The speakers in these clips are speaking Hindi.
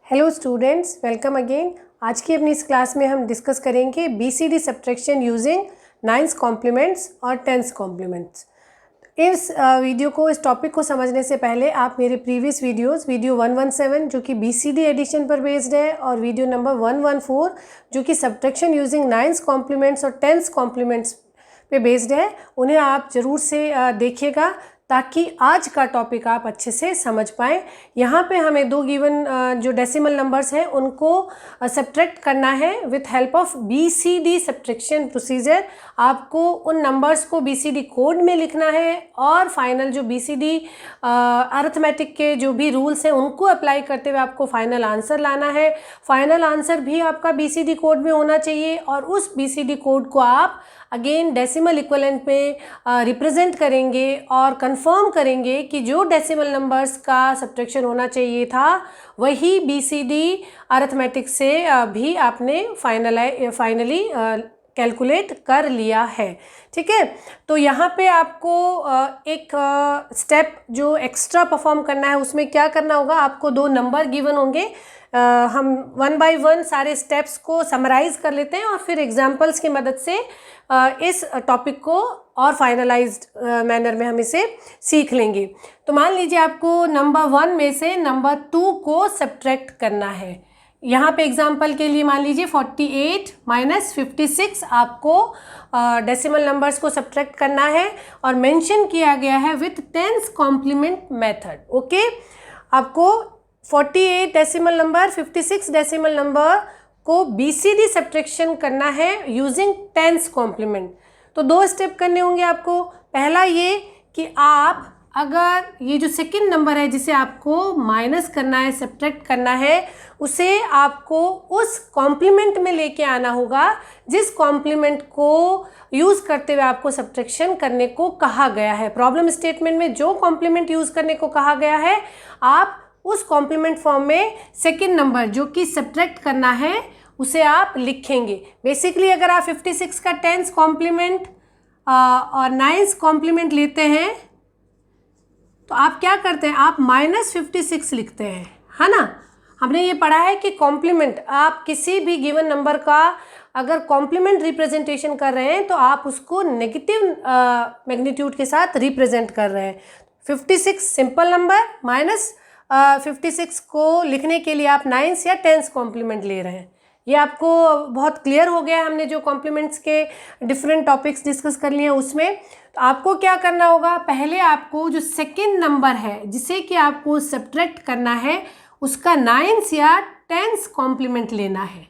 Hello students, welcome again. आज की अपनी इस क्लास में हम डिस्कस करेंगे BCD subtraction using nines complements और टेंस कॉम्प्लीमेंट्स। इस इस टॉपिक को समझने से पहले आप मेरे प्रीवियस वीडियो 117 जो कि बीसीडी एडिशन पर बेस्ड है और वीडियो नंबर 114 जो कि सब्ट्रैक्शन यूजिंग नाइन्स कॉम्प्लीमेंट्स और टेंस कॉम्प्लीमेंट्स पे बेस्ड है, उन्हें आप ज़रूर से देखिएगा ताकि आज का टॉपिक आप अच्छे से समझ पाएँ। यहाँ पे हमें दो गिवन जो डेसिमल नंबर्स हैं उनको सब्ट्रैक्ट करना है with help of BCD subtraction procedure. आपको उन नंबर्स को बीसीडी कोड में लिखना है और फाइनल जो बीसीडी अरिथमेटिक के जो भी रूल्स हैं उनको अप्लाई करते हुए आपको फाइनल आंसर लाना है। फाइनल आंसर भी आपका बीसीडी कोड में होना चाहिए और उस बीसीडी कोड को आप अगेन डेसिमल इक्विवेलेंट में रिप्रेजेंट करेंगे और कंफर्म करेंगे कि जो डेसिमल नंबर्स का सब्ट्रैक्शन होना चाहिए था वही बीसीडी अरिथमेटिक से भी आपने फाइनली कैलकुलेट कर लिया है। ठीक है, तो यहाँ पे आपको एक स्टेप जो एक्स्ट्रा परफॉर्म करना है, उसमें क्या करना होगा, आपको दो नंबर गिवन होंगे। हम वन बाय वन सारे स्टेप्स को समराइज कर लेते हैं और फिर एग्जांपल्स की मदद से इस टॉपिक को और फाइनलाइज्ड मैनर में हम इसे सीख लेंगे। तो मान लीजिए आपको नंबर 1 में से नंबर 2 को सब्ट्रैक्ट करना है। यहाँ पे एग्जांपल के लिए मान लीजिए 48 माइनस 56 आपको डेसिमल नंबर्स को सब्ट्रैक्ट करना है और मेंशन किया गया है with tens complement method. Okay, आपको 48 डेसिमल नंबर 56 डेसिमल नंबर को बीसीडी सब्ट्रैक्शन करना है यूजिंग टेंस कॉम्प्लीमेंट। तो दो स्टेप करने होंगे आपको। पहला ये कि आप अगर ये जो सेकंड नंबर है जिसे आपको माइनस करना है, सब्ट्रैक्ट करना है, उसे आपको उस कॉम्प्लीमेंट में लेके आना होगा जिस कॉम्प्लीमेंट को यूज़ करते हुए आपको सब्ट्रैक्शन करने को कहा गया है। प्रॉब्लम स्टेटमेंट में जो कॉम्प्लीमेंट यूज़ करने को कहा गया है, आप उस कॉम्प्लीमेंट फॉर्म में सेकंड नंबर जो कि सब्ट्रैक्ट करना है उसे आप लिखेंगे। बेसिकली अगर आप 56 का टेंस कॉम्प्लीमेंट और नाइन्स कॉम्प्लीमेंट लेते हैं तो आप क्या करते हैं, आप -56 लिखते हैं, है ना। हमने ये पढ़ा है कि कॉम्प्लीमेंट, आप किसी भी गिवन नंबर का अगर कॉम्प्लीमेंट रिप्रेजेंटेशन कर रहे हैं तो आप उसको नेगेटिव मैग्नीट्यूड के साथ रिप्रेजेंट कर रहे हैं। 56 सिंपल नंबर, -56 को लिखने के लिए आप नाइन्स या टेंस कॉम्प्लीमेंट ले रहे हैं। ये आपको बहुत क्लियर हो गया। हमने जो कॉम्प्लीमेंट्स के डिफरेंट टॉपिक्स डिस्कस कर लिए हैं उसमें। तो आपको क्या करना होगा, पहले आपको जो सेकंड नंबर है जिसे कि आपको सब्ट्रैक्ट करना है उसका नाइन्स या टेंस कॉम्प्लीमेंट लेना है।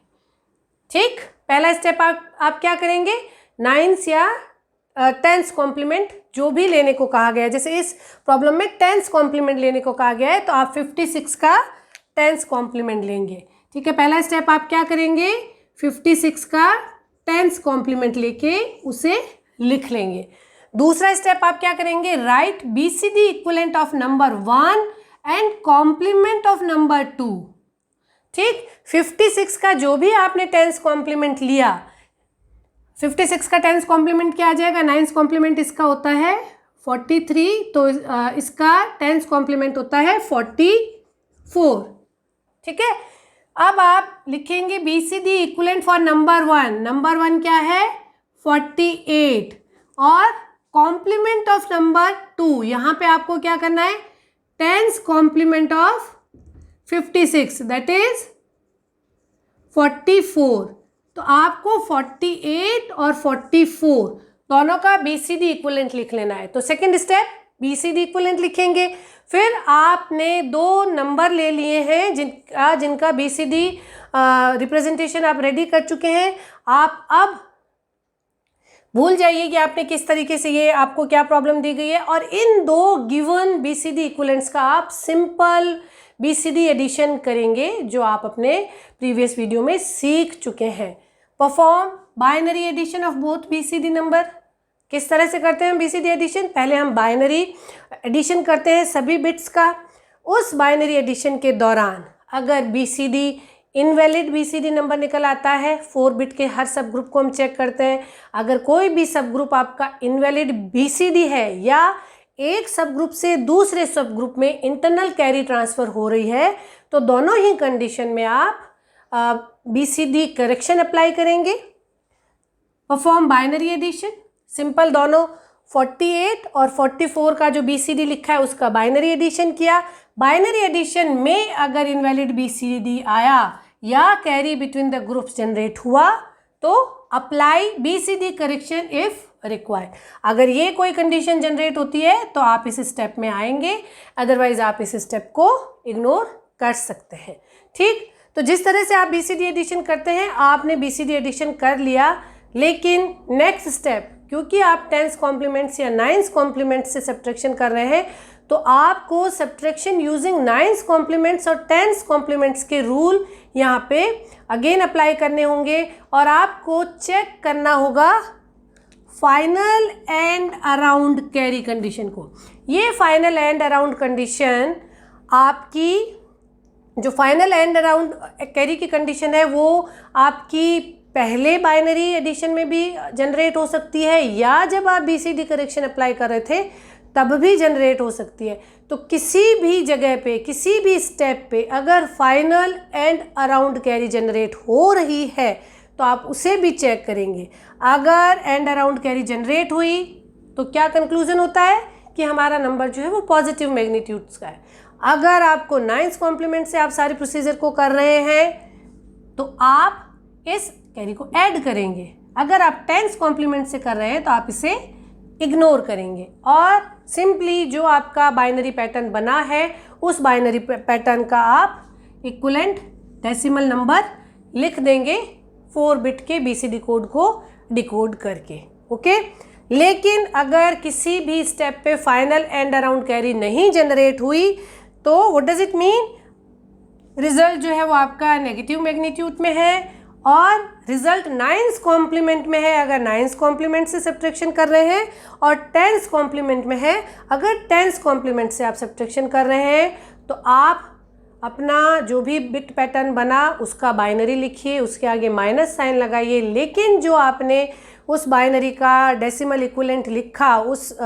ठीक, पहला स्टेप आप क्या करेंगे, नाइन्स या टेंस कॉम्प्लीमेंट जो भी लेने को कहा गया है। जैसे इस प्रॉब्लम में टेंस कॉम्प्लीमेंट लेने को कहा गया है तो आप 56 का टेंस कॉम्प्लीमेंट लेंगे। ठीक है, पहला स्टेप आप क्या करेंगे, 56 का टेंस कॉम्प्लीमेंट लेके उसे लिख लेंगे। दूसरा स्टेप आप क्या करेंगे, write BCD equivalent of number 1 and complement of number 2। ठीक, 56 का जो भी आपने टेंस कॉम्प्लीमेंट लिया, 56 का टेंस कॉम्प्लीमेंट क्या आ जाएगा, नाइन्स कॉम्प्लीमेंट इसका होता है 43, तो इसका टेंस कॉम्प्लीमेंट होता है 44। ठीक है, अब आप लिखेंगे BCD equivalent for number 1। Number 1 क्या है, 48 और कॉम्प्लीमेंट ऑफ नंबर 2, यहाँ पे आपको क्या करना है, tens complement of 56 that is 44। तो आपको 48 और 44 दोनों का बीसीडी इक्विवेलेंट लिख लेना है। तो सेकंड स्टेप बीसीडी इक्विवेलेंट लिखेंगे। फिर आपने दो नंबर ले लिए हैं जिनका बीसीडी रिप्रेजेंटेशन आप रेडी कर चुके हैं। आप अब भूल जाइए कि आपने किस तरीके से, ये आपको क्या प्रॉब्लम दी गई है, और इन दो गिवन बीसीडी इक्विवेलेंट्स का आप सिंपल बीसीडी एडिशन करेंगे जो आप अपने प्रीवियस वीडियो में सीख चुके हैं। Perform binary addition of both BCD number. किस तरह से करते हैं बीसीडी एडिशन, पहले हम बाइनरी एडिशन करते हैं सभी बिट्स का। उस बाइनरी एडिशन के दौरान अगर बीसीडी इनवैलिड बीसीडी नंबर निकल आता है, 4 बिट के हर सब ग्रुप को हम चेक करते हैं। अगर कोई भी सब ग्रुप आपका इनवैलिड बीसीडी है या एक सब ग्रुप से दूसरे सब ग्रुप में इंटरनल कैरी ट्रांसफ़र हो रही है तो दोनों ही कंडीशन में आप BCD करेक्शन अप्लाई करेंगे। परफॉर्म बाइनरी एडिशन, सिंपल दोनों 48 और 44 का जो BCD लिखा है उसका बाइनरी एडिशन किया। बाइनरी एडिशन में अगर इनवैलिड BCD आया या carry between the groups generate हुआ तो apply BCD correction if required. अगर ये कोई कंडीशन जनरेट होती है तो आप इस स्टेप में आएंगे, अदरवाइज आप इस स्टेप को इग्नोर कर सकते हैं। ठीक, तो जिस तरह से आप BCD एडिशन करते हैं, आपने BCD एडिशन कर लिया, लेकिन नेक्स्ट स्टेप, क्योंकि आप 10th कॉम्प्लीमेंट्स या 9th कॉम्प्लीमेंट्स से सब्ट्रैक्शन कर रहे हैं तो आपको सब्ट्रैक्शन यूजिंग 9th कॉम्प्लीमेंट्स और 10th कॉम्प्लीमेंट्स के रूल यहाँ पे अगेन अप्लाई करने होंगे और आपको चेक करना होगा final end around carry condition को। ये फाइनल एंड अराउंड कंडीशन आपकी, जो फाइनल एंड अराउंड कैरी की कंडीशन है वो आपकी पहले बाइनरी एडिशन में भी जनरेट हो सकती है या जब आप BCD करेक्शन अप्लाई कर रहे थे तब भी जनरेट हो सकती है। तो किसी भी जगह पे, किसी भी स्टेप पे अगर final end around carry generate हो रही है तो आप उसे भी चेक करेंगे। अगर एंड अराउंड कैरी जनरेट हुई तो क्या कंक्लूजन होता है कि हमारा नंबर जो है वो पॉजिटिव मैग्नीट्यूड्स का है। अगर आपको 9th कॉम्प्लीमेंट से आप सारे प्रोसीजर को कर रहे हैं तो आप इस कैरी को ऐड करेंगे। अगर आप 10th कॉम्प्लीमेंट से कर रहे हैं तो आप इसे इग्नोर करेंगे और सिंपली जो आपका बाइनरी पैटर्न बना है उस बाइनरी पैटर्न का आप इक्विवेलेंट डेसिमल नंबर लिख देंगे 4 बिट के BCD कोड को डिकोड करके। ओके, लेकिन अगर किसी भी स्टेप पे फाइनल एंड अराउंड कैरी नहीं जनरेट हुई तो what does it mean, result जो है वो आपका नेगेटिव मैग्नीट्यूड में है और रिजल्ट 9th कॉम्प्लीमेंट में है अगर 9th कॉम्प्लीमेंट से सब्ट्रैक्शन कर रहे हैं और 10th कॉम्प्लीमेंट में है अगर 10th कॉम्प्लीमेंट से आप सब्ट्रैक्शन कर रहे हैं। तो आप अपना जो भी बिट पैटर्न बना उसका बाइनरी लिखिए, उसके आगे माइनस साइन लगाइए, लेकिन जो आपने उस बाइनरी का डेसिमल इक्विवेलेंट लिखा, उस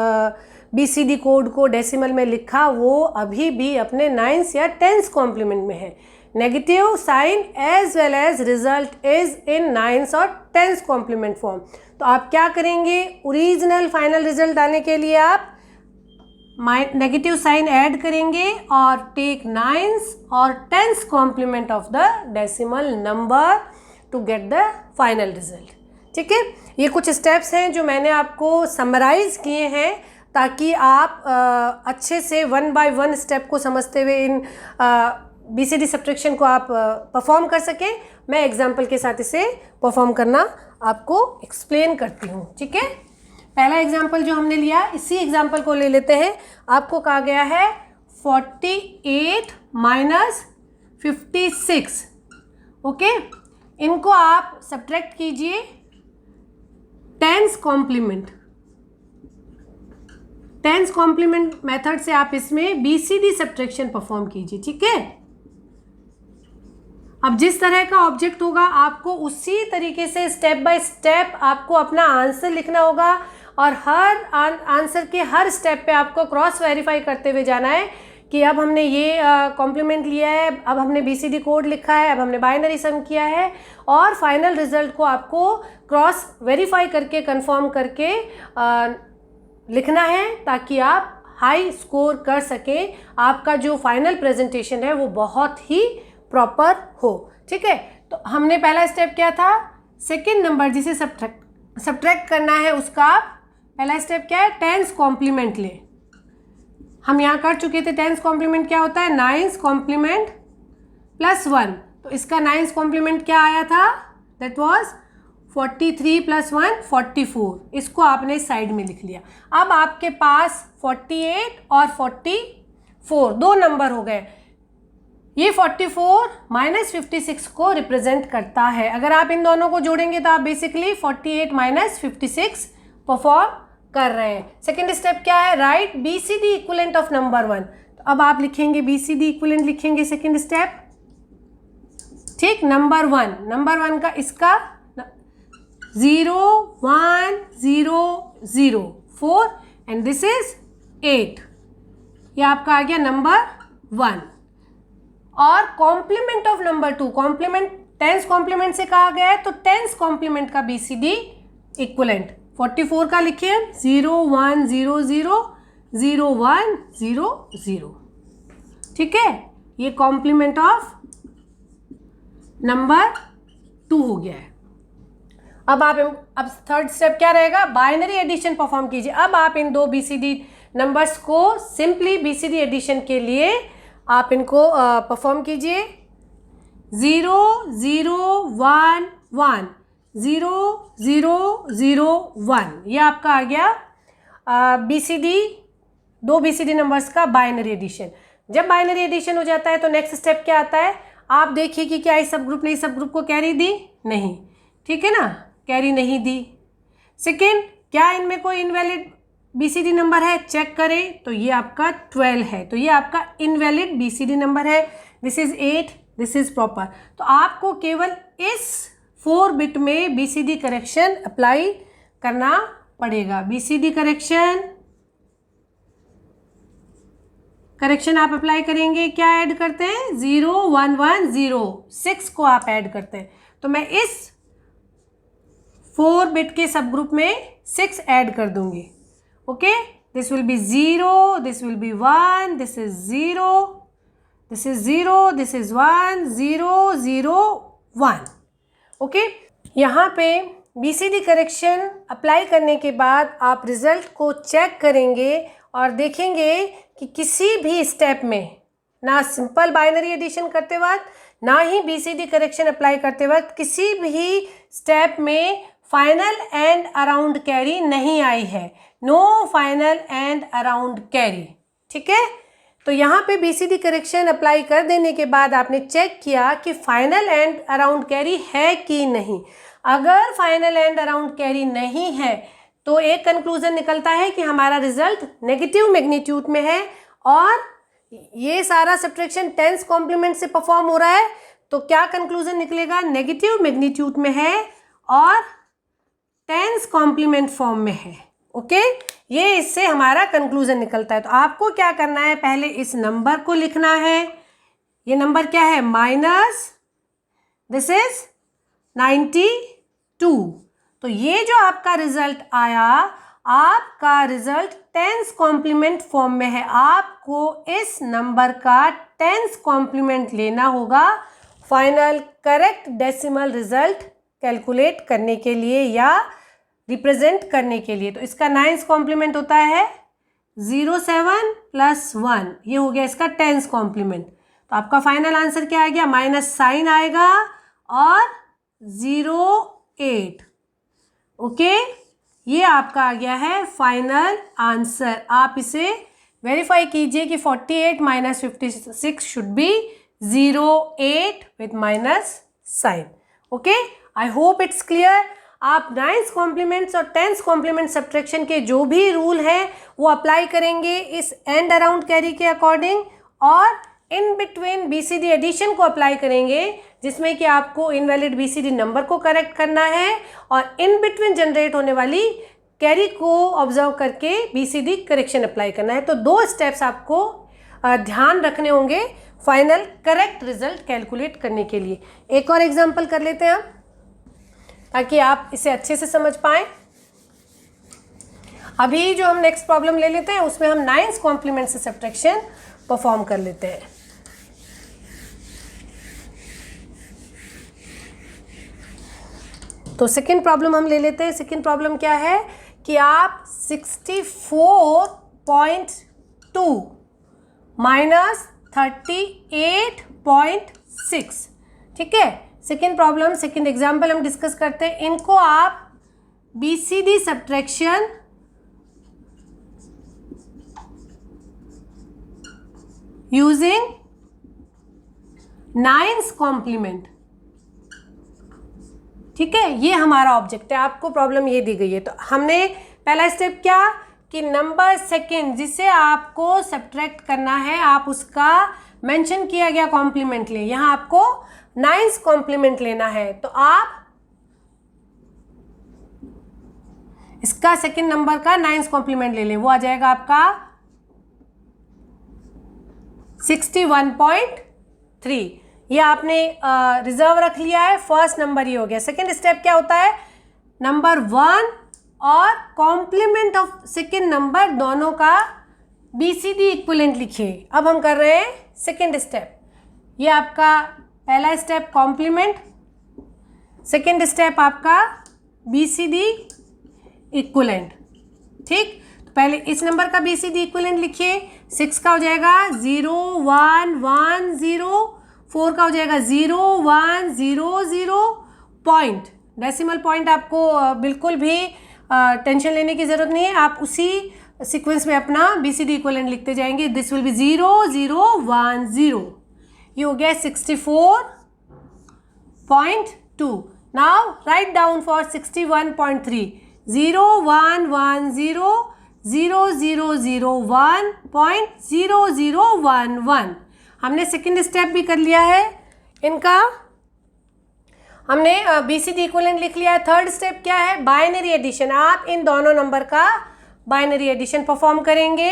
BCD कोड को डेसिमल में लिखा, वो अभी भी अपने 9th या 10th कॉम्प्लीमेंट में है। Negative sign as well as result is in 9th और 10th कॉम्प्लीमेंट फॉर्म। तो आप क्या करेंगे, ओरिजिनल फाइनल रिजल्ट डालने के लिए आप नेगेटिव साइन ऐड करेंगे और टेक 9th और 10th complement of the decimal number to get the final result. ठीक है, ये कुछ स्टेप्स हैं जो मैंने आपको समराइज किए हैं ताकि आप अच्छे से 1 बाय 1 स्टेप को समझते हुए इन BCD सब्ट्रैक्शन को आप परफॉर्म कर सकें। मैं एग्जाम्पल के साथ इसे परफॉर्म करना आपको एक्सप्लेन करती हूँ। ठीक है, पहला एग्जाम्पल जो हमने लिया, इसी एग्जाम्पल को ले लेते हैं। आपको कहा गया है 48 माइनस 56। ओके, इनको आप सब्ट्रैक्ट कीजिए 10th complement. 10th complement method से आप इसमें BCD सब्ट्रैक्शन परफॉर्म कीजिए। ठीक है, अब जिस तरह का ऑब्जेक्ट होगा आपको उसी तरीके से स्टेप बाय स्टेप आपको अपना आंसर लिखना होगा और हर आंसर के हर स्टेप पे आपको क्रॉस वेरीफाई करते हुए जाना है कि अब हमने ये कॉम्प्लीमेंट लिया है, अब हमने BCD कोड लिखा है, अब हमने बाइनरी सम किया है और फाइनल रिजल्ट को आपको क्रॉस वेरीफाई करके कंफर्म करके लिखना है ताकि आप हाई स्कोर कर सकें। आपका जो फाइनल प्रेजेंटेशन है वो बहुत ही प्रॉपर हो। ठीक है, तो हमने पहला स्टेप क्या था, सेकंड नंबर जिसे सब्ट्रैक्ट करना है उसका पहला स्टेप क्या है, 10th कॉम्प्लीमेंट ले। हम यहाँ कर चुके थे 10th कॉम्प्लीमेंट क्या होता है, 9th कॉम्प्लीमेंट प्लस 1। तो इसका 9th कॉम्प्लीमेंट क्या आया था, दैट वाज 43 प्लस 1 44। इसको आपने साइड में लिख लिया। अब आपके पास 48 और 44 दो नंबर हो गए। ये 44 माइनस 56 को रिप्रेजेंट करता है। अगर आप इन दोनों को जोड़ेंगे तो आप बेसिकली 48 माइनस 56 परफॉर्म कर रहे हैं। सेकेंड स्टेप क्या है, right BCD equivalent of number 1। तो अब आप लिखेंगे BCD इक्विवेलेंट लिखेंगे सेकेंड स्टेप। ठीक, नंबर 1 का इसका 0 1 0 0 4 एंड दिस इज 8, ये आपका आ गया नंबर 1। और complement of number 2, complement tens complement से कहा गया है तो टेंस कॉम्प्लीमेंट का BCD इक्वलेंट 44 का लिखिए 0 1 0 0 0 1 0 0, ठीक है। ये कॉम्प्लीमेंट ऑफ नंबर 2 हो गया है। अब थर्ड स्टेप क्या रहेगा, बाइनरी एडिशन परफॉर्म कीजिए। अब आप इन दो BCD नंबर्स को सिंपली BCD एडिशन के लिए आप इनको परफॉर्म कीजिए। 0 0 1 1 0 0 0 1, ये आपका आ गया BCD, दो BCD नंबर्स का बाइनरी एडिशन। जब बाइनरी एडिशन हो जाता है तो नेक्स्ट स्टेप क्या आता है, आप देखिए कि क्या इस सब ग्रुप ने इस सब ग्रुप को कैरी दी, नहीं, ठीक है ना, कैरी नहीं दी। सेकेंड, क्या इनमें कोई इनवैलिड BCD नंबर है, चेक करें, तो ये आपका 12 है, तो ये आपका इनवैलिड BCD नंबर है। This is 8, this is proper. तो आपको केवल इस 4 बिट में BCD करेक्शन अप्लाई करना पड़ेगा। BCD करेक्शन आप अप्लाई करेंगे, क्या ऐड करते हैं, 0 1 1 0 6 को आप ऐड करते हैं। तो मैं इस 4 बिट के सब ग्रुप में 6 ऐड कर दूंगी। Okay, this will be 0, this will be 1, this is 0, this is 0, this is 1 0 0 1। Okay, यहाँ पे BCD करेक्शन अप्लाई करने के बाद आप रिजल्ट को चेक करेंगे और देखेंगे कि किसी भी स्टेप में, ना सिंपल बाइनरी एडिशन करते वक्त, ना ही BCD करेक्शन अप्लाई करते वक्त, किसी भी स्टेप में फाइनल एंड अराउंड कैरी नहीं आई है। No final end around carry, ठीक है। तो यहाँ पे BCD करेक्शन अप्लाई कर देने के बाद आपने चेक किया कि फाइनल एंड अराउंड कैरी है कि नहीं। अगर फाइनल एंड अराउंड कैरी नहीं है तो एक कंक्लूजन निकलता है कि हमारा रिजल्ट नेगेटिव मैग्नीट्यूड में है और ये सारा सब्ट्रैक्शन टेंस कॉम्प्लीमेंट से परफॉर्म हो रहा है। तो क्या कंक्लूजन निकलेगा, नेगेटिव मैग्नीट्यूड में है और टेंस कॉम्प्लीमेंट फॉर्म में है। ओके, ये इससे हमारा कंक्लूजन निकलता है। तो आपको क्या करना है, पहले इस नंबर को लिखना है। ये नंबर क्या है, माइनस, दिस इज 92। तो ये जो आपका रिजल्ट आया, आपका रिजल्ट टेंस कॉम्प्लीमेंट फॉर्म में है। आपको इस नंबर का टेंस कॉम्प्लीमेंट लेना होगा final correct decimal result calculate करने के लिए या रिप्रेजेंट करने के लिए। तो इसका 9th कॉम्प्लीमेंट होता है 07 + 1, ये हो गया इसका 10th कॉम्प्लीमेंट। तो आपका फाइनल आंसर क्या आ गया, माइनस साइन आएगा और 08। ओके, ये आपका आ गया है फाइनल आंसर। आप इसे वेरीफाई कीजिए कि 48 - 56 should be 08 with minus sign. Okay, I hope it's clear. आप 9th कॉम्प्लीमेंट्स और 10th कॉम्प्लीमेंट सब्ट्रैक्शन के जो भी रूल हैं वो अप्लाई करेंगे इस एंड अराउंड कैरी के अकॉर्डिंग, और इन बिटवीन BCD एडिशन को अप्लाई करेंगे जिसमें कि आपको इनवैलिड BCD नंबर को करेक्ट करना है और इन बिटवीन जनरेट होने वाली कैरी को ऑब्जर्व करके BCD करेक्शन अप्लाई करना है। तो 2 स्टेप्स आपको ध्यान रखने होंगे फाइनल करेक्ट रिजल्ट कैलकुलेट करने के लिए। एक और एग्जांपल कर लेते हैं हम ताकि आप इसे अच्छे से समझ पाएं। अभी जो हम नेक्स्ट प्रॉब्लम ले लेते हैं उसमें हम 9th कॉम्प्लीमेंट से सब्ट्रैक्शन परफॉर्म कर लेते हैं। तो सेकेंड प्रॉब्लम हम ले लेते हैं। सेकेंड प्रॉब्लम क्या है कि आप 64.2 माइनस 38.6, ठीक है। सेकेंड प्रॉब्लम, सेकेंड एग्जाम्पल हम डिस्कस करते हैं। इनको आप BCD subtraction using 9th complement, ठीक है, ये हमारा ऑब्जेक्ट है। आपको प्रॉब्लम ये दी गई है। तो हमने पहला स्टेप क्या कि नंबर सेकेंड जिसे आपको सब्ट्रैक्ट करना है आप उसका मेंशन किया गया कॉम्प्लीमेंट लें। यहाँ आपको 9th कॉम्प्लीमेंट लेना है तो आप इसका सेकेंड नंबर का 9th कॉम्प्लीमेंट ले लें, वो आ जाएगा आपका 61.3। ये आपने रिजर्व रख लिया है, फर्स्ट नंबर ये हो गया। सेकेंड स्टेप क्या होता है, नंबर 1 और कॉम्प्लीमेंट ऑफ सेकेंड नंबर दोनों का BCD इक्विवेलेंट लिखिए। अब हम कर रहे हैं सेकेंड स्टेप। ये आपका पहला स्टेप कॉम्प्लीमेंट, सेकेंड स्टेप आपका BCD इक्विवेलेंट। ठीक, तो पहले इस नंबर का BCD इक्विवेलेंट लिखिए। 6 का हो जाएगा 0 1 1 0, 4 का हो जाएगा 0 1 0 0 पॉइंट। डेसिमल पॉइंट आपको बिल्कुल भी टेंशन लेने की ज़रूरत नहीं है, आप उसी सीक्वेंस में अपना BCD इक्विवेलेंट लिखते जाएंगे। This will be 0 0 1 0। ये हो गया 64.2। Now write down for 61.3। 0 1 1 0 0 0 0 1.0011। हमने सेकेंड स्टेप भी कर लिया है इनका, हमने BCD इक्विवेलेंट लिख लिया है। थर्ड स्टेप क्या है, बाइनरी एडिशन। आप इन दोनों नंबर का बाइनरी एडिशन परफॉर्म करेंगे।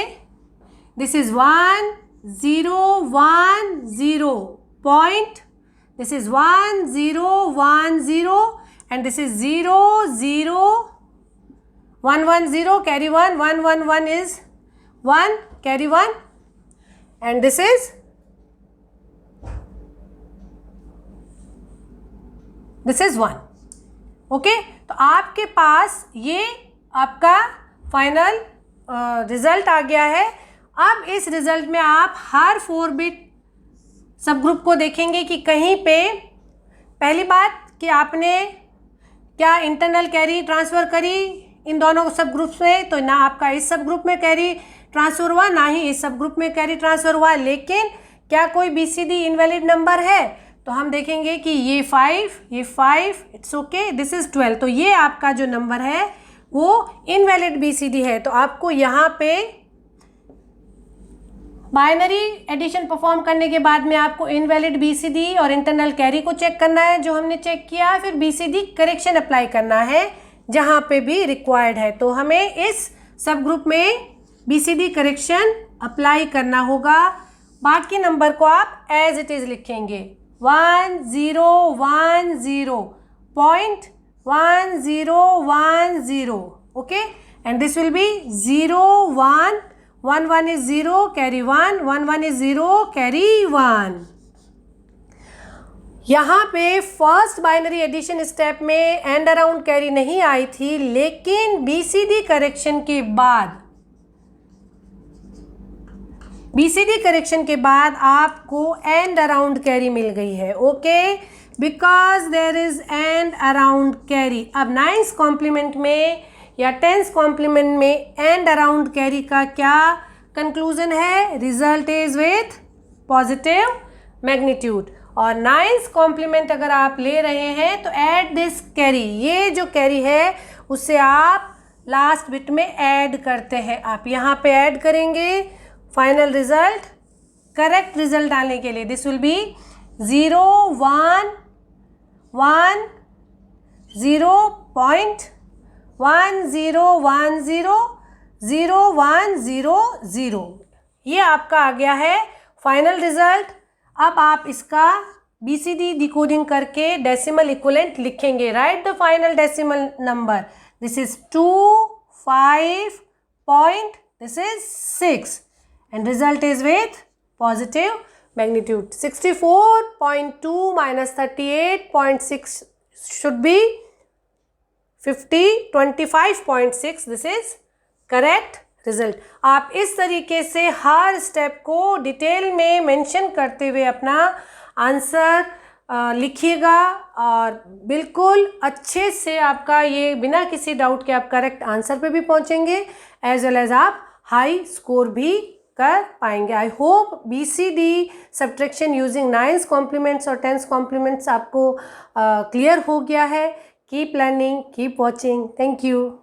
This is 1 0 1 0 point, this is 1 0 1 0 and this is 0 0 1 1 0 carry 1 1 1 1 is 1 carry 1 and this is this is 1। Okay, तो आपके पास ये आपका फाइनल रिजल्ट आ गया है। अब इस रिजल्ट में आप हर 4 बिट सब ग्रुप को देखेंगे कि कहीं पे, पहली बात कि आपने क्या इंटरनल कैरी ट्रांसफ़र करी इन दोनों सब ग्रुप्स में, तो ना आपका इस सब ग्रुप में कैरी ट्रांसफ़र हुआ, ना ही इस सब ग्रुप में कैरी ट्रांसफ़र हुआ। लेकिन क्या कोई BCD इनवैलिड नंबर है, तो हम देखेंगे कि ये 5 इट्स ओके, दिस इज़ 12। तो ये आपका जो नंबर है वो इनवैलिड BCD है। तो आपको यहाँ पे बाइनरी एडिशन परफॉर्म करने के बाद में आपको इनवैलिड BCD और इंटरनल कैरी को चेक करना है जो हमने चेक किया, फिर BCD करेक्शन अप्लाई करना है जहाँ पे भी रिक्वायर्ड है। तो हमें इस सब ग्रुप में BCD करेक्शन अप्लाई करना होगा। बाकी नंबर को आप एज इट इज़ लिखेंगे। 1 0 1 0 point 1 0 1 0 okay, and this will be 0 1 1 1 is 0 carry 1 1 1 is 0 carry 1। यहाँ पे फर्स्ट बाइनरी एडिशन स्टेप में एंड अराउंड कैरी नहीं आई थी, लेकिन BCD करेक्शन के बाद आपको एंड अराउंड कैरी मिल गई है। Okay, because there is end around carry. अब 9th कॉम्प्लीमेंट में या 10th कॉम्प्लीमेंट में एंड अराउंड कैरी का क्या कंक्लूजन है, result is with positive magnitude. और 9th कॉम्प्लीमेंट अगर आप ले रहे हैं तो ऐड दिस कैरी, ये जो कैरी है उससे आप लास्ट बिट में ऐड करते हैं। आप यहाँ पे ऐड करेंगे फाइनल रिजल्ट, करेक्ट रिजल्ट डालने के लिए। This will be 0 1 1 0 point 1 0 1 0 0 1 0 0। ये आपका आ गया है फाइनल रिजल्ट। अब आप इसका BCD डिकोडिंग करके डेसिमल इक्विवेलेंट लिखेंगे। Right the final decimal number. This is 2 5 point, this is 6 and result is with positive magnitude। 64.2 minus 38.6 should be 25.6। this is correct result। आप इस तरीके से हर स्टेप को डिटेल में मेंशन करते हुए अपना आंसर लिखिएगा और बिल्कुल अच्छे से आपका ये बिना किसी डाउट के आप करेक्ट आंसर पे भी पहुंचेंगे, एज वेल एज आप हाई स्कोर भी कर पाएंगे। I hope BCD subtraction using 9th complements और 10th कॉम्प्लीमेंट्स आपको क्लियर हो गया है। Keep learning, keep watching. Thank you.